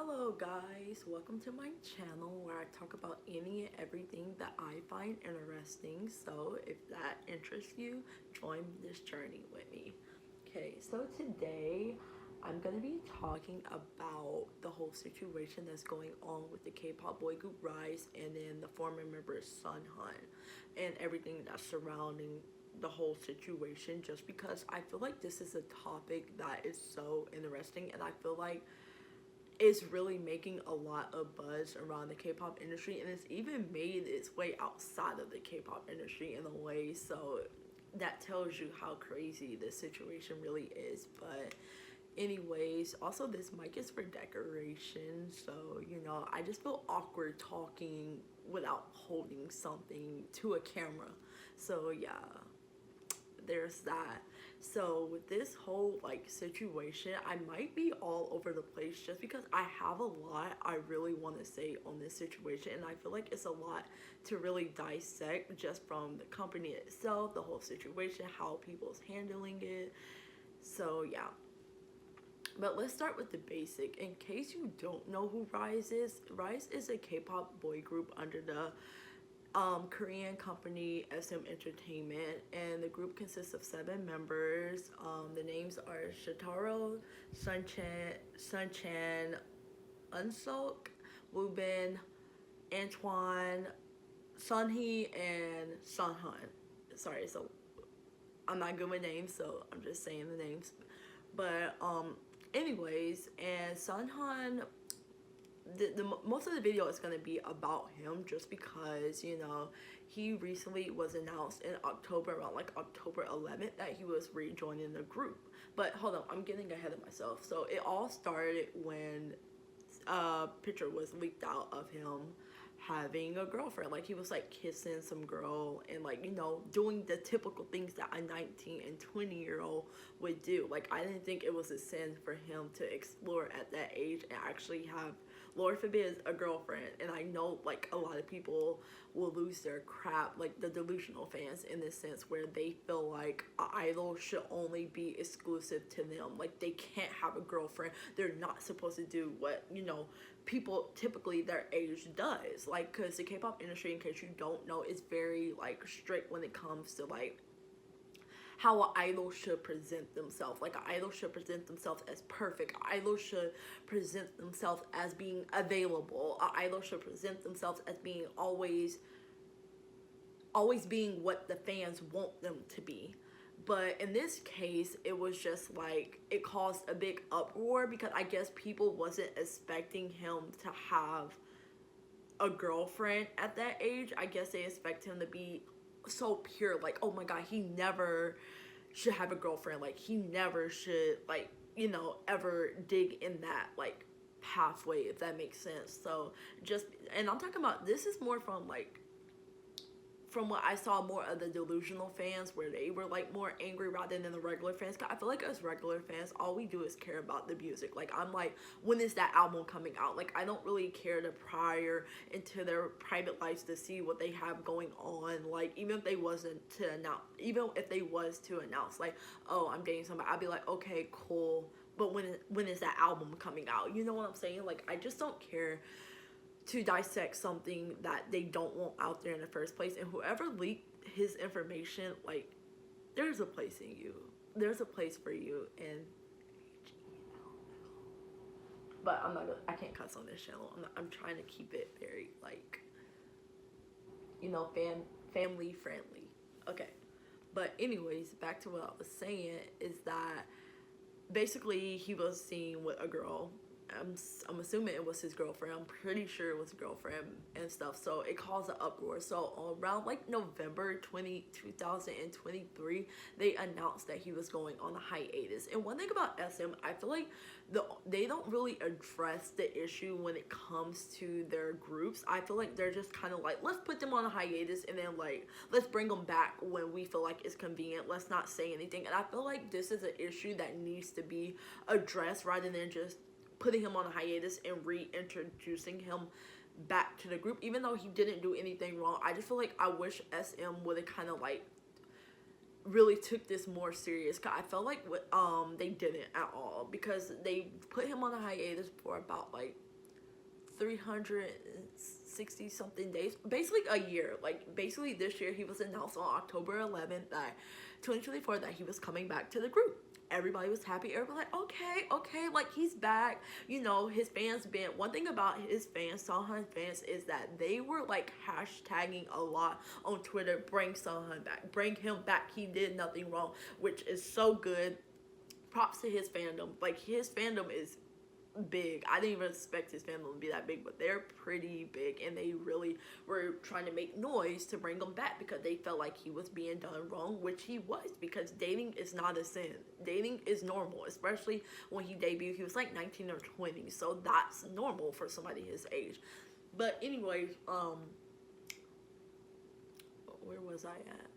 Hello guys, welcome to my channel where I talk about any and everything that I find interesting. So if that interests you, join this journey with me. Okay, so today I'm going to be talking about the whole situation that's going on with the K-pop boy group RIIZE and then the former member SEUNGHAN and everything that's surrounding the whole situation, just because I feel like this is a topic that is so interesting, and I feel like it's really making a lot of buzz around the K-pop industry, and it's even made its way outside of the K-pop industry in a way. So that tells you how crazy this situation really is. But anyways, also this mic is for decoration, so I just feel awkward talking without holding something to a camera. So yeah, there's that. So with this whole situation, I might be all over the place just because I have a lot I really want to say on this situation, and I feel like it's a lot to really dissect, just from the company itself, the whole situation, how people's handling it. So yeah, but let's start with the basic. In case you don't know who RIIZE is a K-pop boy group under the Korean company SM Entertainment, and the group consists of 7 members. The names are Shotaro, Sunchan, Unsok, Wooben, Antoine, Sunhee, and Sunhan. Sorry, so I'm not good with names, so I'm just saying the names. But anyways, and Sunhan, the most of the video is going to be about him, just because he recently was announced in October, around October 11th, that he was rejoining the group. But hold on, I'm getting ahead of myself. So it all started when a picture was leaked out of him having a girlfriend. Like, he was kissing some girl and doing the typical things that a 19 and 20-year-old would do. I didn't think it was a sin for him to explore at that age and actually have, Lord forbid, a girlfriend. And I know a lot of people will lose their crap, the delusional fans, in this sense, where they feel like an idol should only be exclusive to them. They can't have a girlfriend. They're not supposed to do what people typically their age does. Because the K-pop industry, in case you don't know, is very strict when it comes to how an idol should present themselves. An idol should present themselves as perfect. An idol should present themselves as being available. An idol should present themselves as being always being what the fans want them to be. But in this case, it was just it caused a big uproar, because I guess people wasn't expecting him to have a girlfriend at that age. I guess they expect him to be so pure, oh my god, he never should have a girlfriend, he never should ever dig in that pathway, if that makes sense. So just, and I'm talking about, this is more from what I saw, more of the delusional fans, where they were more angry rather than the regular fans. Cause I feel like as regular fans, all we do is care about the music. I'm when is that album coming out? I don't really care to prior into their private lives to see what they have going on. Even if they wasn't to announce, even if they was to announce oh, I'm dating somebody, I'd be okay, cool. But when is that album coming out? You know what I'm saying? I just don't care to dissect something that they don't want out there in the first place. And whoever leaked his information, there's a place in you. There's a place for you. And but I can't cuss on this channel. I'm trying to keep it very family friendly. Okay. But anyways, back to what I was saying, is that basically he was seen with a girl. I'm assuming it was his girlfriend. I'm pretty sure it was a girlfriend and stuff. So it caused an uproar. So around November 2023, they announced that he was going on a hiatus. And one thing about SM, I feel like they don't really address the issue when it comes to their groups. I feel like they're just kind of let's put them on a hiatus, and then let's bring them back when we feel like it's convenient. Let's not say anything. And I feel like this is an issue that needs to be addressed, rather than just putting him on a hiatus and reintroducing him back to the group, even though he didn't do anything wrong. I just feel I wish SM would have kind of really took this more serious, because I felt they didn't at all, because they put him on a hiatus for about 360 something days, basically a year. Like basically this year he was announced on October 11th that 2024 that he was coming back to the group. Everybody was happy. Everybody like, okay, like he's back. You know, his fans been, one thing about his fans, SEUNGHAN fans, is that they were like hashtagging a lot on Twitter, bring SEUNGHAN back, bring him back, he did nothing wrong, which is so good. Props to his fandom. Like his fandom is big. I didn't even expect his fandom to be that big, but they're pretty big, and they really were trying to make noise to bring him back because they felt like he was being done wrong, which he was, because dating is not a sin. Dating is normal, especially when he debuted. He was like 19 or 20, so that's normal for somebody his age. But anyways, where was I at?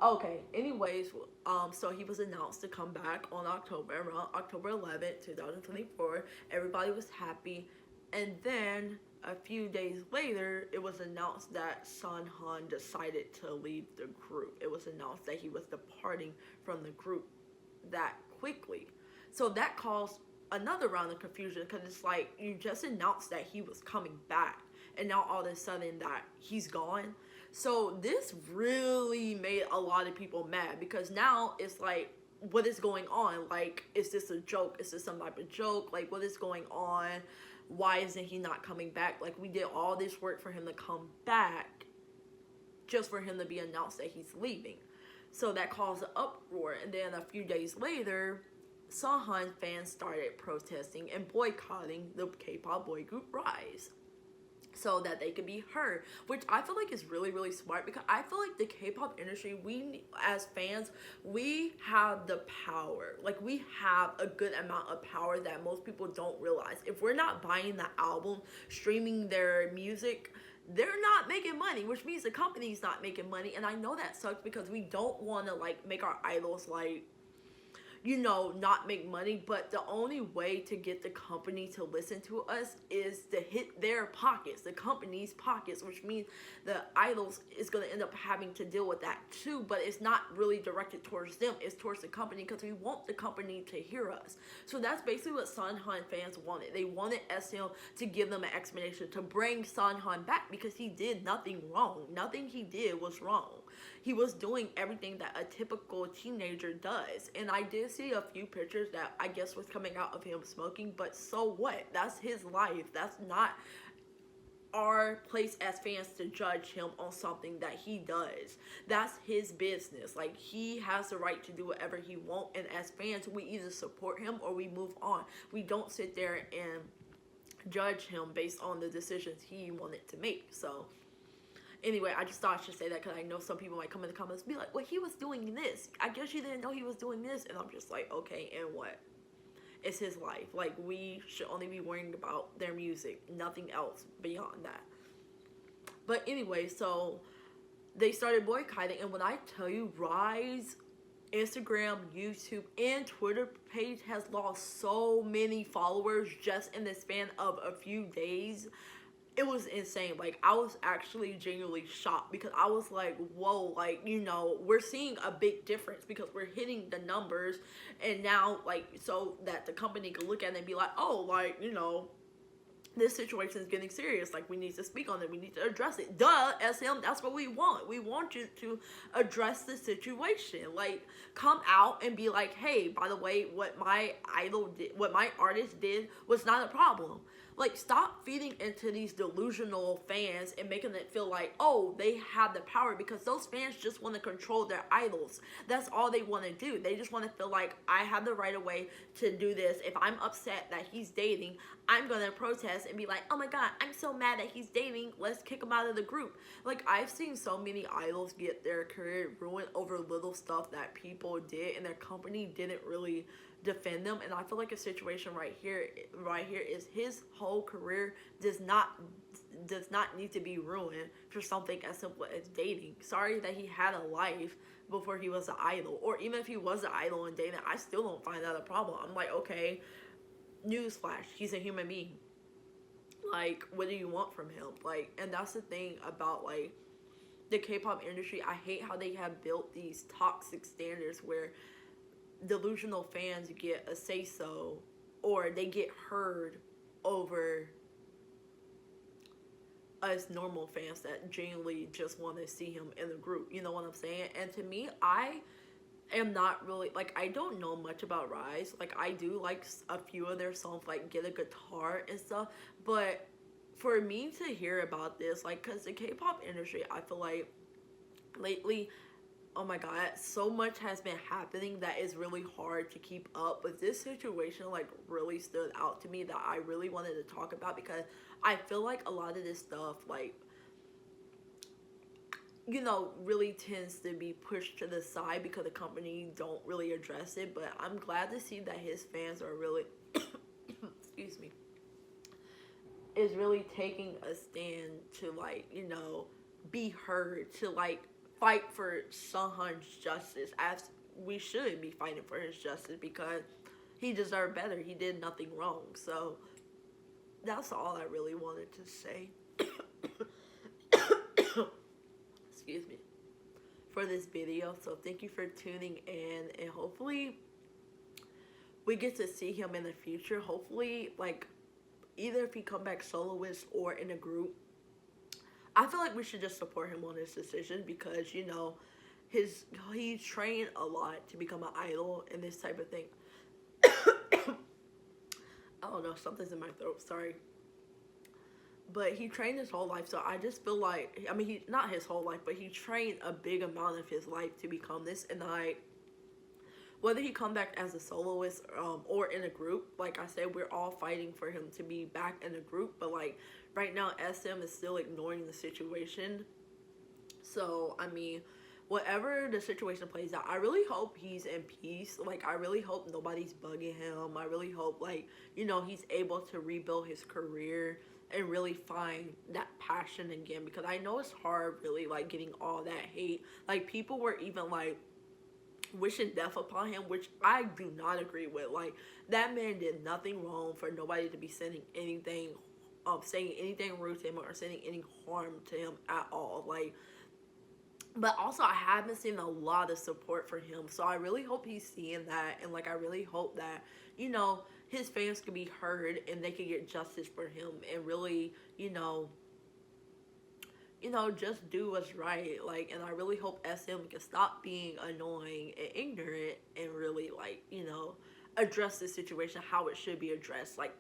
Okay, anyways, so he was announced to come back on around October 11th, 2024. Everybody was happy. And then a few days later, it was announced that SEUNGHAN decided to leave the group. It was announced that he was departing from the group that quickly. So that caused another round of confusion, because it's like, you just announced that he was coming back, and now all of a sudden that he's gone. So this really made a lot of people mad, because now it's like, what is going on? Like, is this a joke? Is this some type of joke? Like, what is going on? Why isn't he not coming back? Like, we did all this work for him to come back just for him to be announced that he's leaving. So that caused an uproar. And then a few days later, SEUNGHAN fans started protesting and boycotting the K-pop boy group RIIZE, so that they could be heard, which I feel like is really, really smart, because I feel like the K-pop industry, we as fans, we have the power. Like, we have a good amount of power that most people don't realize. If we're not buying the album, streaming their music, they're not making money, which means the company's not making money. And I know that sucks, because we don't want to like make our idols like, you know, not make money, but the only way to get the company to listen to us is to hit their pockets, the company's pockets, which means the idols is going to end up having to deal with that too, but it's not really directed towards them, it's towards the company, because we want the company to hear us. So that's basically what SEUNGHAN fans wanted. They wanted SM to give them an explanation, to bring SEUNGHAN back, because he did nothing wrong. Nothing he did was wrong. He was doing everything that a typical teenager does. And I did see a few pictures that I guess was coming out of him smoking, but so what? That's his life. That's not our place as fans to judge him on something that he does. That's his business. Like, he has the right to do whatever he wants, and as fans, we either support him or we move on. We don't sit there and judge him based on the decisions he wanted to make. So anyway, I just thought I should say that, because I know some people might come in the comments and be like, well, he was doing this. I guess you didn't know he was doing this. And I'm just like, okay, and what? It's his life. Like, we should only be worrying about their music, nothing else beyond that. But anyway, so they started boycotting. And when I tell you, RIIZE Instagram, YouTube, and Twitter page has lost so many followers just in the span of a few days. It was insane. Like, I was actually genuinely shocked, because I was like, whoa, like, you know, we're seeing a big difference, because we're hitting the numbers, and now, like, so that the company can look at it and be like, oh, like, you know, this situation is getting serious. Like, we need to speak on it. We need to address it. Duh, SM, that's what we want. We want you to address the situation. Like, come out and be like, hey, by the way, what my idol did, what my artist did was not a problem. Like, stop feeding into these delusional fans and making it feel like, oh, they have the power, because those fans just want to control their idols. That's all they want to do. They just want to feel like, I have the right of way to do this. If I'm upset that he's dating, I'm going to protest and be like, oh my God, I'm so mad that he's dating. Let's kick him out of the group. Like, I've seen so many idols get their career ruined over little stuff that people did, and their company didn't really defend them. And I feel like a situation right here is his whole career does not need to be ruined for something as simple as dating. Sorry that he had a life before he was an idol, or even if he was an idol and dating, I still don't find that a problem. I'm like, okay, newsflash, he's a human being. Like, what do you want from him? Like, and that's the thing about, like, the K-pop industry. I hate how they have built these toxic standards where delusional fans get a say-so, or they get heard over us normal fans that genuinely just want to see him in the group. You know what I'm saying? And to me, I am not really, like, I don't know much about RIIZE. Like, I do like a few of their songs, like Get a Guitar and stuff, but for me to hear about this, like, because the K-pop industry, I feel like lately, oh my god, so much has been happening that is really hard to keep up. But this situation, like, really stood out to me that I really wanted to talk about, because I feel like a lot of this stuff, like, you know, really tends to be pushed to the side because the company don't really address it. But I'm glad to see that his fans are really excuse me, is really taking a stand to, like, you know, be heard, to, like, fight for SEUNGHAN's justice, as we should be fighting for his justice, because he deserved better. He did nothing wrong. So that's all I really wanted to say. Excuse me, for this video. So thank you for tuning in, and hopefully we get to see him in the future. Hopefully, like, either if he come back soloist or in a group, I feel like we should just support him on his decision, because, you know, he trained a lot to become an idol and this type of thing. I don't know, something's in my throat, sorry. But he trained his whole life, so I just feel like, I mean, he, not his whole life, but he trained a big amount of his life to become this. And whether he come back as a soloist or in a group, like I said, we're all fighting for him to be back in a group. But, like, right now, SM is still ignoring the situation. So, I mean, whatever the situation plays out, I really hope he's in peace. Like, I really hope nobody's bugging him. I really hope, like, you know, he's able to rebuild his career and really find that passion again, because I know it's hard, really, like, getting all that hate. Like, people were even, like, wishing death upon him, which I do not agree with. Like, that man did nothing wrong for nobody to be sending anything, saying anything rude to him or sending any harm to him at all. Like, but also, I haven't seen a lot of support for him, so I really hope he's seeing that, and, like, I really hope that, you know, his fans can be heard and they can get justice for him, and really, you know, just do what's right. Like, and I really hope SM can stop being annoying and ignorant and really, like, you know, address the situation how it should be addressed. Like,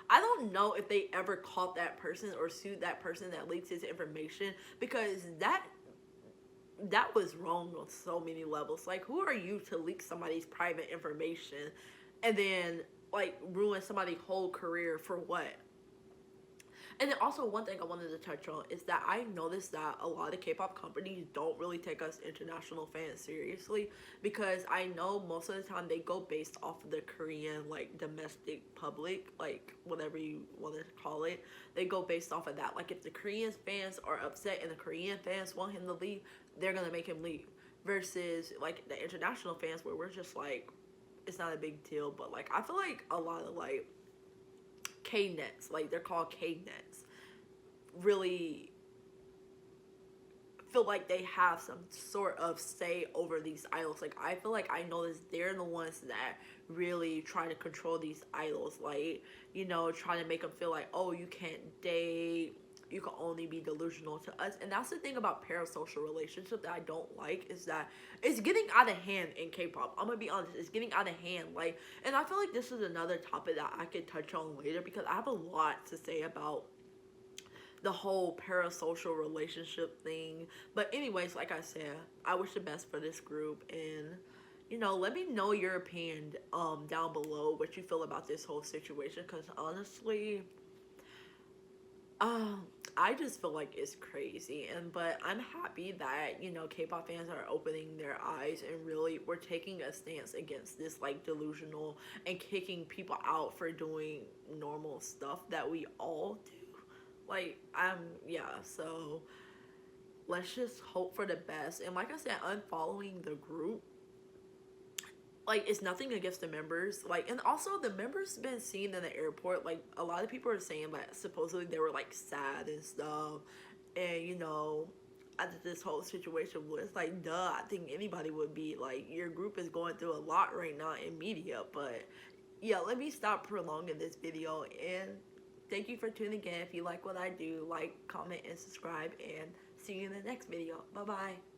I don't know if they ever caught that person or sued that person that leaked his information, because that was wrong on so many levels. Like, who are you to leak somebody's private information and then, like, ruin somebody's whole career for what? And then also, one thing I wanted to touch on is that I noticed that a lot of K-pop companies don't really take us international fans seriously, because I know most of the time they go based off of the Korean, like, domestic public, like, whatever you want to call it. They go based off of that. Like, if the Korean fans are upset and the Korean fans want him to leave, they're gonna make him leave. Versus, like, the international fans, where we're just like, it's not a big deal. But, like, I feel like a lot of, like, K-nets, like, they're called K-nets, really feel like they have some sort of say over these idols. Like, I feel like I noticed they're the ones that really try to control these idols, like, you know, trying to make them feel like, oh, you can't date, you can only be delusional to us. And that's the thing about parasocial relationship that I don't like, is that it's getting out of hand in K-pop. I'm gonna be honest, it's getting out of hand. Like, and I feel like this is another topic that I could touch on later, because I have a lot to say about the whole parasocial relationship thing. But anyways, like I said, I wish the best for this group, and, you know, let me know your opinion down below, what you feel about this whole situation, because honestly, I just feel like it's crazy. But I'm happy that, you know, K-pop fans are opening their eyes, and really we're taking a stance against this, like, delusional and kicking people out for doing normal stuff that we all do. Like, yeah, so let's just hope for the best. And like I said, unfollowing the group, like, it's nothing against the members. Like, and also the members been seen in the airport. Like, a lot of people are saying that supposedly they were, like, sad and stuff. And, you know, after this whole situation was like, duh, I think anybody would be. Like, your group is going through a lot right now in media. But yeah, let me stop prolonging this video, and thank you for tuning in. If you like what I do, like, comment, and subscribe, and see you in the next video. Bye bye.